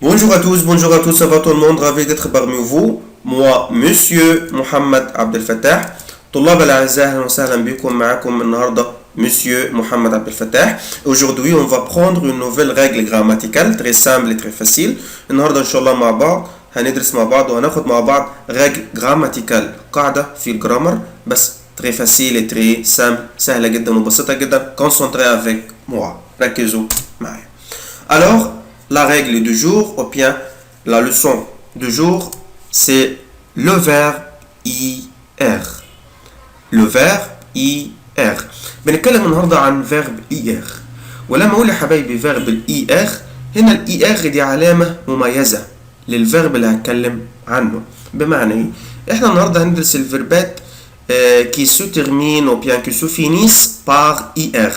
Bonjour à tous, ça va tout le monde, ravi d'être parmi vous. Moi, Monsieur Mohamed Abdel Fattah. طلاب الأعزاء أهلا وسهلا بكم معكم النهاردة Monsieur Mohamed Abdel Fattah. Aujourd'hui, on va prendre une nouvelle règle grammaticale très simple et très facile. النهاردة إن شاء الله مع بعض هندرس مع بعض وهناخد مع بعض règle grammaticale قاعدة في الجرامر بس très facile et très simple سهلة جدا وبسيطة جدا. Concentrez avec moi. ركزوا معي. Alors, la règle du jour, ou bien la leçon du jour, c'est le verbe IR. Le verbe IR. بنتكلم النهارده عن verbe IR. ولما اقول يا حبايبي verbe IR هنا ال IR دي علامة مميزة للفيرب اللي هتكلم عنه. بمعنى ايه؟ احنا النهارده هندرس الفيربات qui se terminent ou bien qui se finissent par IR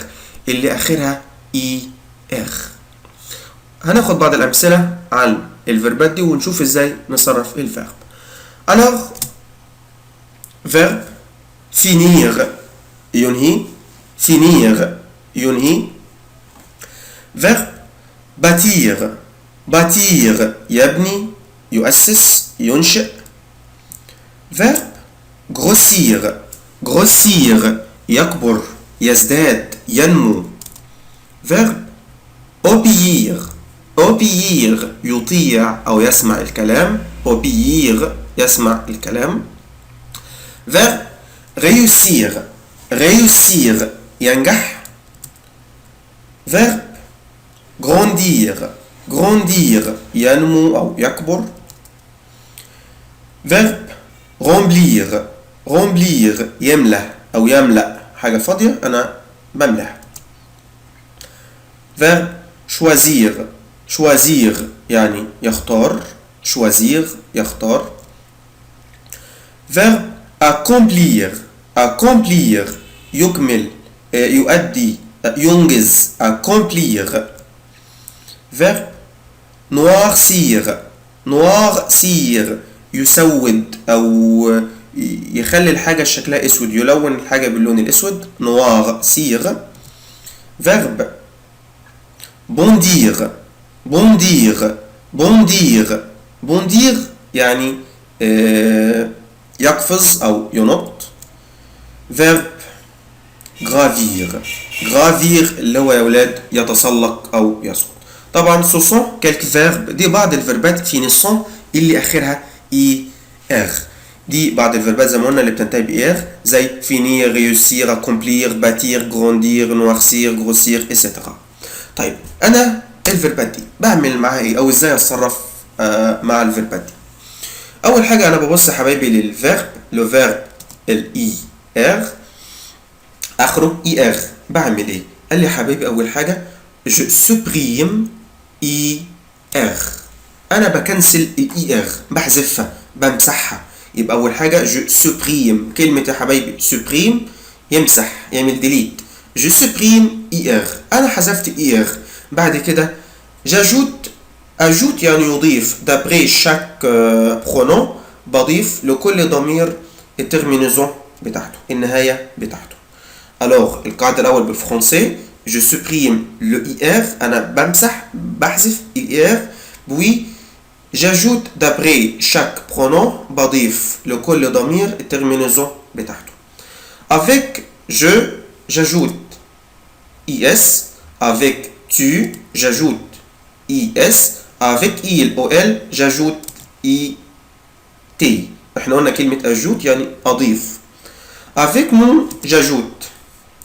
اللي اخرها IR. هناخد بعض الأمثلة عن الفيربات دي ونشوف ازاي نصرف الفيرب. Alors, verbe finir ينهي finir ينهي. verbe bâtir bâtir يبني يؤسس ينشئ. verbe grossir grossir يكبر يزداد ينمو. verbe obéir obéir يطيع أو يسمع الكلام. obéir يسمع الكلام. verbe réussir réussir ينجح. verbe grandir grandir ينمو أو يكبر. verbe remplir remplir يملأ أو يملأ حاجة فاضية أنا بملأ. verbe choisir choisir يعني يختار choisir يختار. verbe accomplir accomplir يكمل يؤدي ينجز accomplir. verbe noircir noircir يسود أو يخلي الحاجة شكلها أسود يلون الحاجة باللون الأسود noircir. verbe bondir bondir bondir bondir يعني يقفز أو ينط. verbe gravir gravir اللي هو يا ولاد يتسلق أو يسقط. طبعا ce sont quelques verbes دي بعض الفيربات finissant اللي آخرها er. دي بعض الفيربات زي ما قلنا اللي بتنتهي بإر زي finir réussir accomplir bâtir grandir noircir grossir etc. طيب انا الفيربات دي بعمل معاها ايه او ازاي اتصرف مع الفيربات دي؟ اول حاجه انا ببص يا حبايبي للفيرب لو فيرب الاي ار اخره اي ار. بعمل ايه؟ قال لي يا حبايبي اول حاجه جو سوبريم اي ار. انا بكنسل الاي ار بحذفها بمسحها. يبقى اول حاجه جو سوبريم كلمه يا حبايبي سوبريم يمسح يعمل ديليت. je supprime IR أنا حذفت IR. بعد كده j'ajoute ajoute يعني يضيف d'après chaque pronom بضيف لكل ضمير الترمينيزون بتاعته النهاية بتاعته. alors القاعدة الأول بالفرنسي je supprime le IR أنا بمسح بحذف IR. puis j'ajoute d'après chaque pronom بضيف لكل ضمير الترمينيزون بتاعته. avec je j'ajoute IS avec tu j'ajoute IS avec il ou elle j'ajoute IT. احنا قلنا كلمة ajoute يعني أضيف. avec nous j'ajoute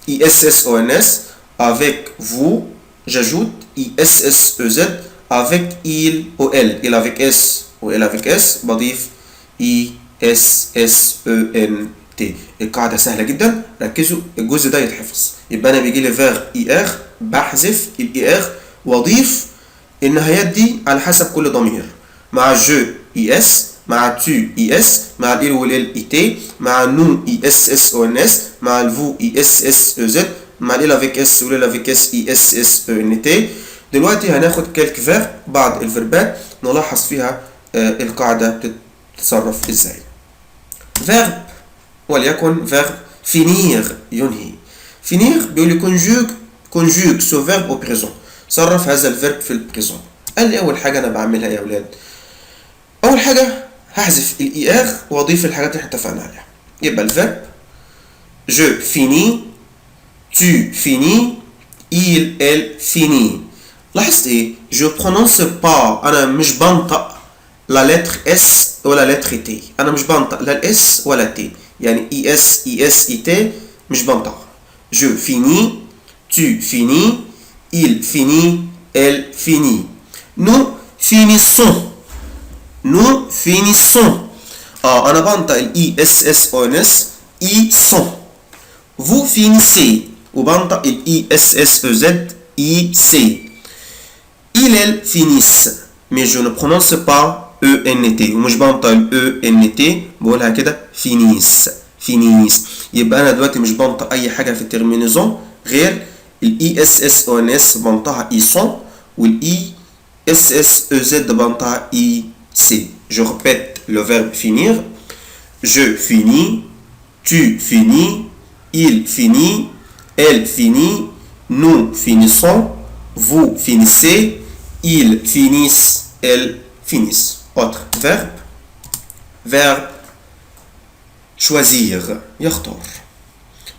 ISS ONS. avec vous j'ajoute ISSEZ. avec il ou elle il avec S ou elle avec S بضيف ISSENT. القاعدة سهلة جدا ركزوا الجزء ده يتحفظ. يبقى أنا بيجي لي فير إي إر بحذف الإي إر وأضيف النهايات دي على حسب كل ضمير. مع جو إي إس مع تو إي إس مع الإل والإل إي تي مع نو إي إس إس أو إن إس مع الفو إي إس إس أو زد مع الإل أفيك إس والإل أفيك إس إي إس إس أو إن تي. دلوقتي هناخد كالك فير بعض الفيربات نلاحظ فيها القاعدة بتتصرف إزاي. فيرب وليكن verbe finir ينهي. finir بيقول لي conjugue ce verbe au présent. صرف هذا الفيرب في البريزون. قال لي اول حاجه انا بعملها يا اولاد، اول حاجه هحذف الاي ار واضيف الحاجات اللي احنا اتفقنا عليها. يبقى الفيرب je finis، tu finis، il elle finit. لاحظت ايه؟ je prononce pas، انا مش بنطق لا لتر اس ولا لتر تي، انا مش بنطق لا الاس ولا تي، يعني اي اس اي اس اي تي مش بنطق. je finis، tu finis، il finit، elle finit. nous finissons، nous finissons. انا بنطق الاي اس اس او ان اس اي سون. vous finissez وبنطق الاي اس اس او زد اي سي. il elle finissent mais je ne prononce pas ENT ومش بنطق ال ENT، بقولها كده finissent finissent. يبقى انا دلوقتي مش بنطق اي حاجه في الترمينيزون غير الاي اس اس او ان اس بنطقها اي سون، والاي اس اس او زد بنطقها اي سي. je répète le verbe finir: je finis، tu finis، il finit، elle finit، nous finissons، vous finissez، ils finissent، elles finissent. Autre verbe: verbe choisir، يختار.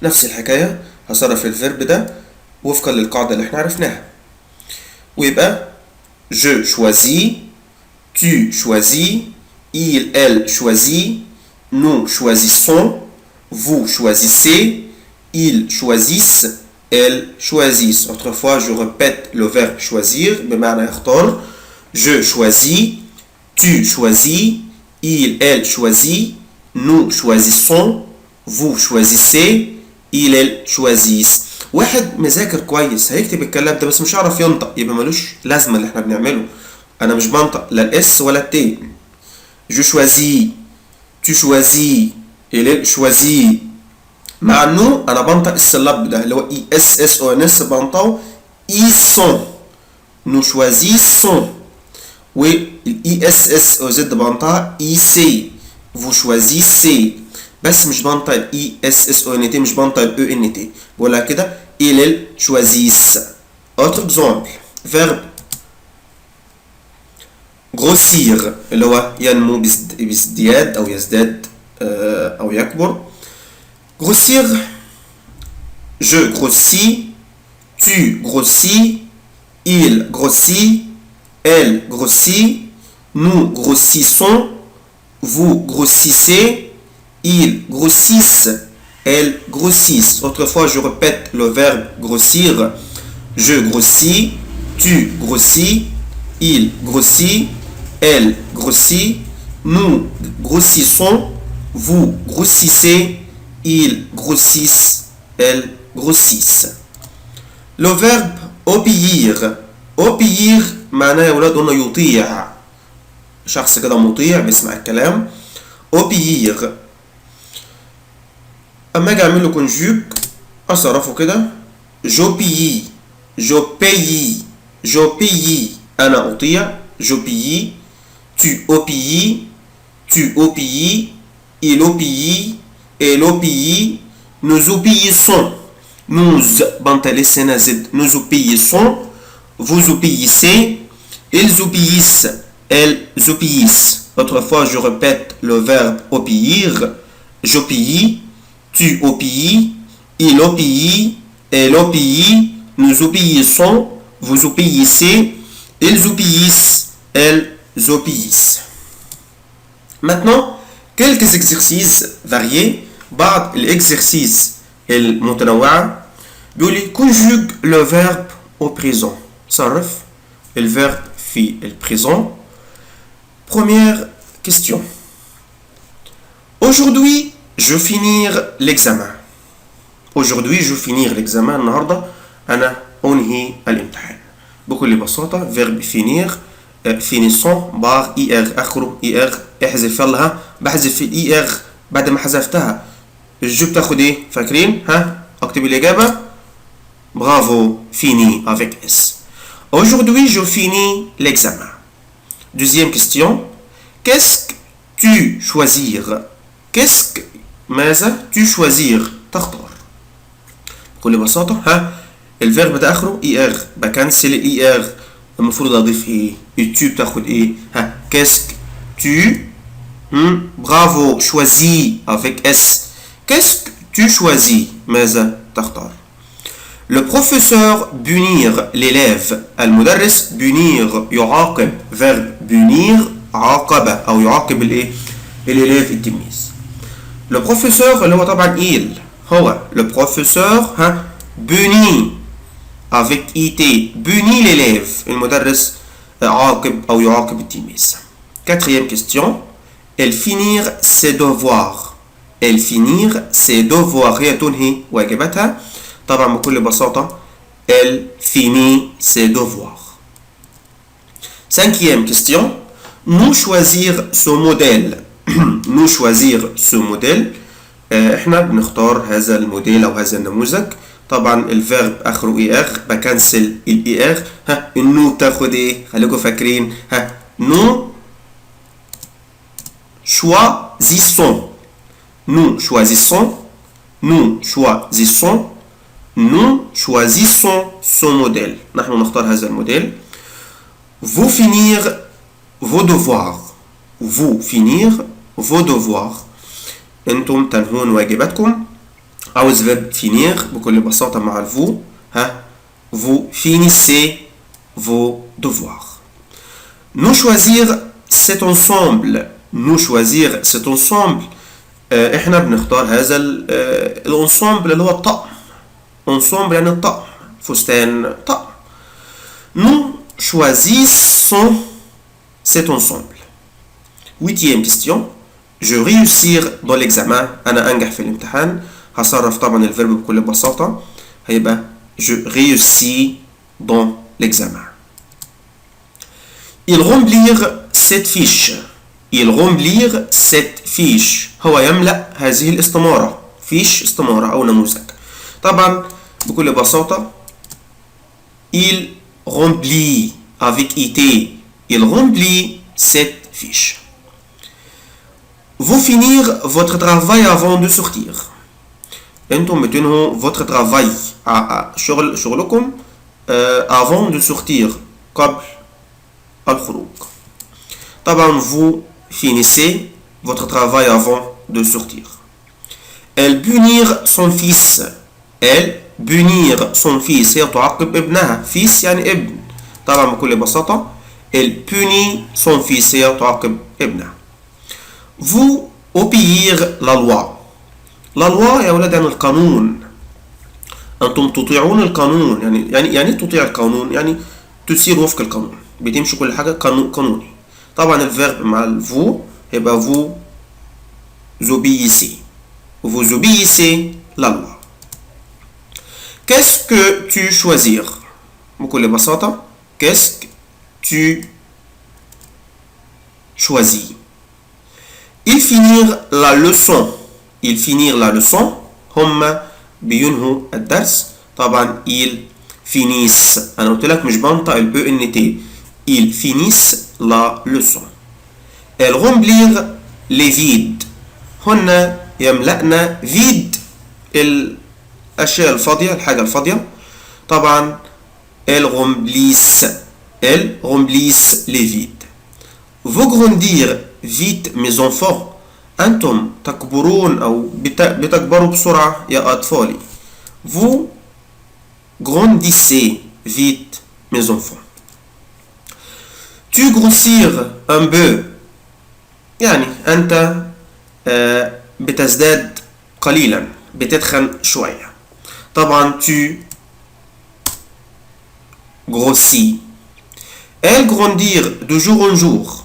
نفس الحكاية هصرف الفيرب ده وفقا للقاعدة اللي احنا عرفناها، ويبقى je choisis، tu choisis، il elle choisit، nous choisissons، vous choisissez، ils choisissent، elles choisissent. Autrefois je répète le verbe choisir بمعنى يختار: je choisis، tu choisis، il elle choisit، nous choisissons، vous choisissez، ils elles choisissent. واحد مذاكر كويس هيكتب الكلام ده بس مش هيعرف ينطق، يبقى ملوش لازمه اللي احنا بنعمله. انا مش بنطق لا الاس ولا التي. je choisis، tu choisis، il elle choisit. مع انه انا بنطق السلاب ده اللي هو اي اس اس او ان اس بنطقه اي سون. nous choisissons، والاي اس اس او زد بنطقها اي سي. vous choisissez، بس مش بنطق الاي اس اس او ان تي، مش بنطق الاو ان تي، بقولها كده il elle choisissent. autre exemple: verbe grossir اللي هو ينمو بازدياد او يزداد او يكبر. grossir: je grossis، tu grossis، il grossit، elle grossit، nous grossissons، vous grossissez، ils grossissent، elles grossissent. Autrefois je répète le verbe grossir: je grossis، tu grossis، il grossit، elle grossit، nous grossissons، vous grossissez، ils grossissent، elles grossissent. le verbe obéir. obéir معناه يا ولاد انه يطيع، شخص كده مطيع بيسمع الكلام. obéir. اما اجي اعمل له كونجوج اصرفه كده: j'obéis، j'obéis، j'obéis، انا اطيع. j'obéis، tu obéis، tu obéis، il obéit، elle obéit، nous obéissons. nous بنطق سنة زد. nous obéissons، vous obéissez، ils obéissent، elles obéissent. Autrefois je répète le verbe obéir: j'obéis، tu obéis، il obéit، elle obéit، nous obéissons، vous obéissez، ils obéissent، elles obéissent. Maintenant quelques exercices variés. بعض الexercices المتنوعة. بيقول لي conjugue le verbe au présent. صرف الverbe في الprésent. Première question: aujourd'hui je finir l'examen. aujourd'hui je finir l'examen. النهاردة أنا أنهي الامتحان. بكل بساطة verbe finir finissons بار اي ار اخره اي ار. احذف يلا. بحذف الاي ار بعد ما حذفتها. الجو بتاخد ايه؟ فاكرين؟ اكتب الإجابة. برافو. fini avec S. aujourd'hui je finis l'examen. deuxième question: qu'est-ce que tu choisir. qu'est-ce que ماذا tu choisir تختار. بكل بساطة الفيرب ده اخره اي ار، بكنسل الاي ار، المفروض اضيف ايه؟ et tu بتاخد ايه؟ ها qu'est-ce que tu bravo choisis avec S. Qu'est-ce que tu choisis? ماذا تختار؟ Le professeur punir l'élève. المدرس punir يعاقب verbe punir عاقبة أو يعاقب الإيه؟ الإليف التلميذ. Le professeur اللي هو طبعا il هو le professeur ها punit avec IT punit l'élève. المدرس عاقب أو يعاقب التلميذ. Quatrième question. Elle finir ses devoirs. Elle finir ses devoirs هي تنهي واجباتها. طبعا بكل بساطة elle finit ses devoirs. Cinquième question. Nous choisir ce modèle. nous choisir ce modèle. احنا بنختار هذا الموديل او هذا النموذج. طبعا الفيرب اخره اي ار بكنسل الاي ار. ها النو بتاخد ايه؟ خليكم فاكرين. ها nous choisissons. Nous choisissons. Nous choisissons. Nous choisissons ce modèle. نحن نختار هذا الموديل. Vous finir vos devoirs. Vous finir vos devoirs. انتم تنهون واجباتكم. عاوز verbe finir بكل بساطة مع الفو. ها vous finissez vos devoirs. Nous choisir cet ensemble. Nous choisir cet ensemble. احنا بنختار هذا الانسامبل اللي هو الطقم. ensemble يعني الطقم. فستان طقم. Nous choisissons cet ensemble. Huitième question. Je réussir dans l'examen. أنا أنجح في الامتحان. هصرف طبعا الفيرب بكل بساطة. هيبقى je réussis dans l'examen. Il remplir cette fiche. Il remplir cette fiche. هو يملأ هذه الاستمارة. فيش استمارة أو نموذج. طبعا بكل بساطة il remplit avec IT. Il remplit cette fiche. Vous finir votre travail avant de sortir. انتم بتنهوا votre travail شغلكم avant de sortir قبل الخروج. طبعا vous finissez votre travail avant de sortir. Elle punir son fils. Elle punir son fils هي تعاقب ابنها. fils يعني ابن. طبعا بكل بساطة elle punit son fils هي تعاقب ابنها. Vous obéir la loi. la loi يا ولاد يعني القانون. أنتم تطيعون القانون. يعني تطيع القانون يعني تسير وفق القانون. بتمشي كل حاجة قانوني. طبعا الفيرب مع الفو يبقى vous obéissez. Vous obéissez la loi. Qu'est-ce que tu choisir? بكل بساطة qu'est-ce que tu choisis? Il finir la leçon. Il finir la leçon. هم بينهوا الدرس. طبعا ils finissent. أنا قلت لك مش بنطق ال ENT. Ils finissent la leçon. Elle remplir les vides. هن يملأنا vide الأشياء الفاضية الحاجة الفاضية. طبعا elles remplissent. Elles remplissent les vides. Vous grandir vite mes enfants. أنتم تكبرون أو بتكبروا بسرعة يا أطفالي. Vous grandissez vite mes enfants. Tu grossir un peu. يعني أنت بتزداد قليلا بتتخن شوية. طبعا tu grossis. Elle grandir de jour en jour.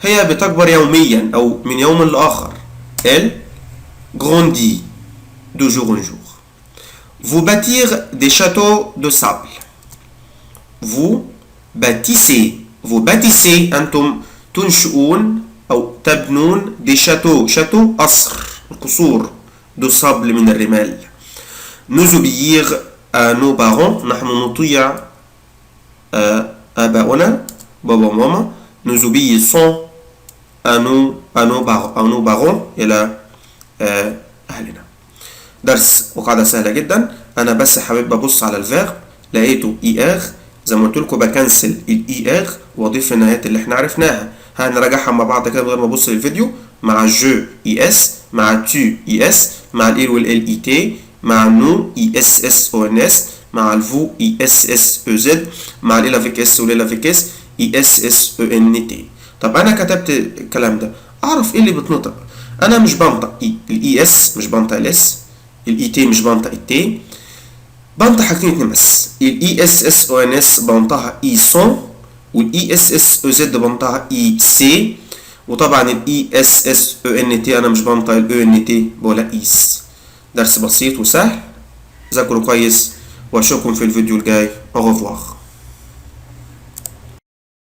هي بتكبر يوميا أو من يوم لآخر. Elle grandit de jour en jour. Vous bâtir des châteaux de sable. Vous bâtissez. Vous bâtissez أنتم تنشئون أو تبنون des châteaux. château قصر القصور de sable من الرمال. Nous obéir à nos parents. نحن نطيع آباؤنا بابا وماما. Nous obéissons à nos parents إلى أهلنا. درس وقاعدة سهلة جدا. أنا بس حابب أبص على الفيرب لقيته إي آر زي ما قلت لكم بكنسل الاي ار واضيف في النهايات اللي احنا عرفناها. هنراجعها مع بعض كده من غير ما ابص للفيديو. مع جو اي اس، مع تو اي اس، مع ال والال اي تي، مع نو اي اس اس او ان اس، مع الفو اي اس اس او زد، مع ال افيك اس والال افيك اس اي اس اس او ان تي. طب انا كتبت الكلام ده، اعرف ايه اللي بتنطق. انا مش بنطق الاي اس، مش بنطق الاس، الاي تي مش بنطق التي، بنطق حاجتين اتنين بس. الاي اس اس او ان اس بنطقها اي سون، والاي اس اس او زد بنطقها اي سي، وطبعا الاي اس اس او ان تي انا مش بنطق الاو ان تي، بقولها ايس. درس بسيط وسهل، ذاكروا كويس واشوفكم في الفيديو الجاي. au revoir.